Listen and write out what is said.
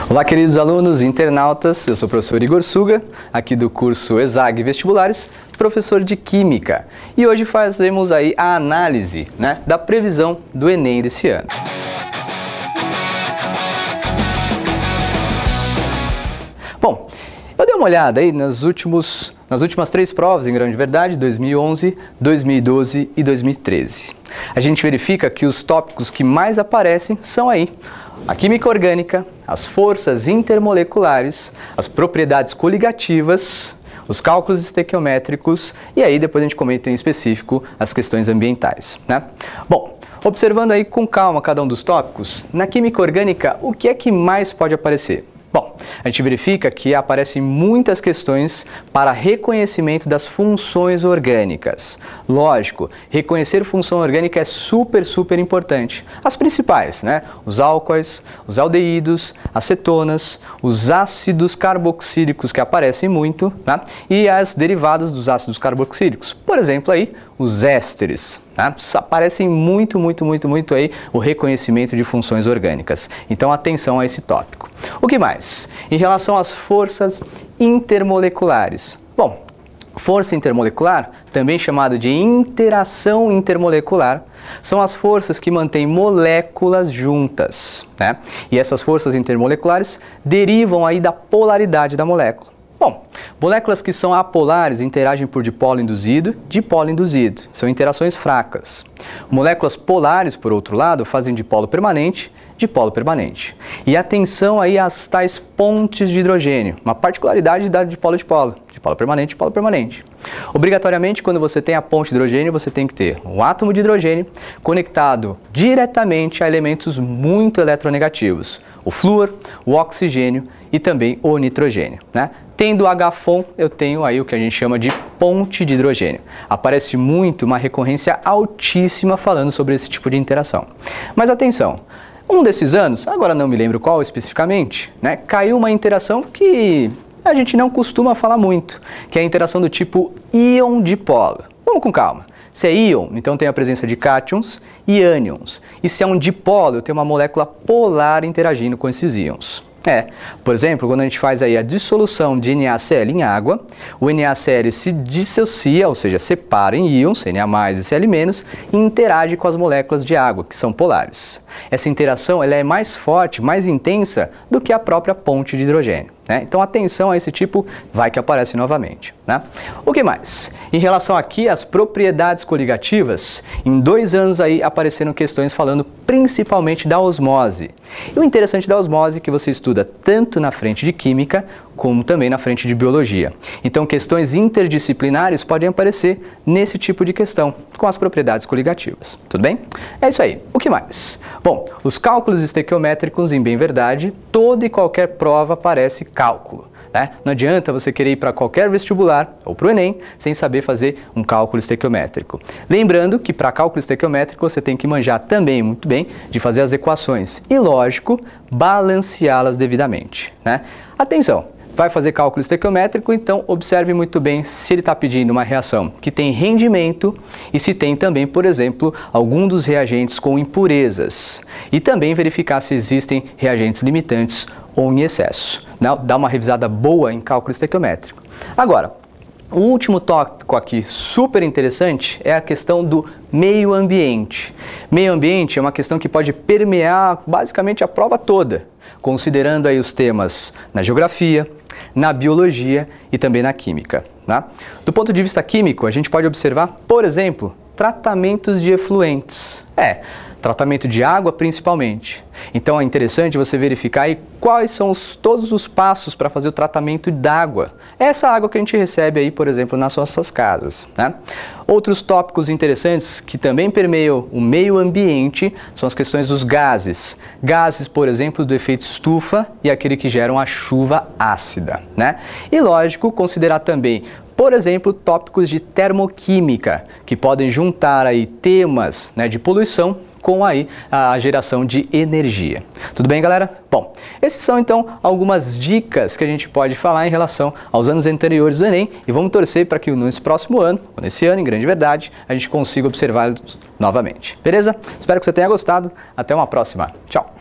Olá, queridos alunos e internautas, eu sou o professor Igor Suga, aqui do curso ESAG Vestibulares, professor de Química. E hoje fazemos aí a análise, da previsão do Enem desse ano. Bom, eu dei uma olhada aí nas últimas 3 provas, em grande verdade, 2011, 2012 e 2013. A gente verifica que os tópicos que mais aparecem são aí a química orgânica, as forças intermoleculares, as propriedades coligativas, os cálculos estequiométricos e aí depois a gente comenta em específico as questões ambientais, Bom, observando aí com calma cada um dos tópicos, na química orgânica, o que é que mais pode aparecer? Bom, a gente verifica que aparecem muitas questões para reconhecimento das funções orgânicas. Lógico, reconhecer função orgânica é super importante. As principais, Os álcoois, os aldeídos, acetonas, os ácidos carboxílicos que aparecem muito, E as derivadas dos ácidos carboxílicos. Por exemplo, aí, os ésteres. Aparecem muito aí o reconhecimento de funções orgânicas. Então, atenção a esse tópico. O que mais? Em relação às forças intermoleculares. Bom, força intermolecular, também chamada de interação intermolecular, são as forças que mantêm moléculas juntas, E essas forças intermoleculares derivam aí da polaridade da molécula. Bom, moléculas que são apolares interagem por dipolo induzido, dipolo induzido. São interações fracas. Moléculas polares, por outro lado, fazem dipolo permanente, dipolo permanente. E atenção aí às tais pontes de hidrogênio, uma particularidade da dipolo-dipolo, dipolo permanente, dipolo permanente. Obrigatoriamente, quando você tem a ponte de hidrogênio, você tem que ter um átomo de hidrogênio conectado diretamente a elementos muito eletronegativos, o flúor, o oxigênio e também o nitrogênio, Tendo HFON, eu tenho aí o que a gente chama de ponte de hidrogênio. Aparece muito uma recorrência altíssima falando sobre esse tipo de interação. Mas atenção, um desses anos, agora não me lembro qual especificamente, caiu uma interação que a gente não costuma falar muito, que é a interação do tipo íon-dipolo. Vamos com calma. Se é íon, então tem a presença de cátions e ânions. E se é um dipolo, eu tenho uma molécula polar interagindo com esses íons. Por exemplo, quando a gente faz aí a dissolução de NaCl em água, o NaCl se dissocia, ou seja, separa em íons, Na+ e Cl-, e interage com as moléculas de água, que são polares. Essa interação ela é mais forte, mais intensa do que a própria ponte de hidrogênio. Então, atenção a esse tipo, vai que aparece novamente. O que mais? Em relação aqui às propriedades coligativas, em 2 anos aí apareceram questões falando principalmente da osmose. E o interessante da osmose é que você estuda tanto na frente de Química, como também na frente de Biologia. Então, questões interdisciplinares podem aparecer nesse tipo de questão, com as propriedades coligativas. Tudo bem? É isso aí. O que mais? Bom, os cálculos estequiométricos, em bem verdade, toda e qualquer prova aparece cálculo. Não adianta você querer ir para qualquer vestibular ou para o Enem sem saber fazer um cálculo estequiométrico. Lembrando que para cálculo estequiométrico você tem que manjar também muito bem de fazer as equações e, lógico, balanceá-las devidamente. Atenção! Vai fazer cálculo estequiométrico, então observe muito bem se ele está pedindo uma reação que tem rendimento e se tem também, por exemplo, algum dos reagentes com impurezas. E também verificar se existem reagentes limitantes ou em excesso. Dá uma revisada boa em cálculo estequiométrico. Agora, o último tópico aqui super interessante é a questão do meio ambiente. Meio ambiente é uma questão que pode permear basicamente a prova toda, considerando aí os temas na geografia, na biologia e também na química. Do ponto de vista químico, a gente pode observar, por exemplo, tratamentos de efluentes. Tratamento de água principalmente. Então é interessante você verificar aí quais são todos os passos para fazer o tratamento d'água. Essa água que a gente recebe aí, por exemplo, nas nossas casas. Outros tópicos interessantes que também permeiam o meio ambiente são as questões dos gases. Gases, por exemplo, do efeito estufa e aquele que geram a chuva ácida. E lógico, considerar também, por exemplo, tópicos de termoquímica, que podem juntar aí temas de poluição com aí a geração de energia. Tudo bem, galera? Bom, esses são então algumas dicas que a gente pode falar em relação aos anos anteriores do Enem e vamos torcer para que nesse próximo ano, ou nesse ano, em grande verdade, a gente consiga observá-los novamente. Beleza? Espero que você tenha gostado. Até uma próxima. Tchau!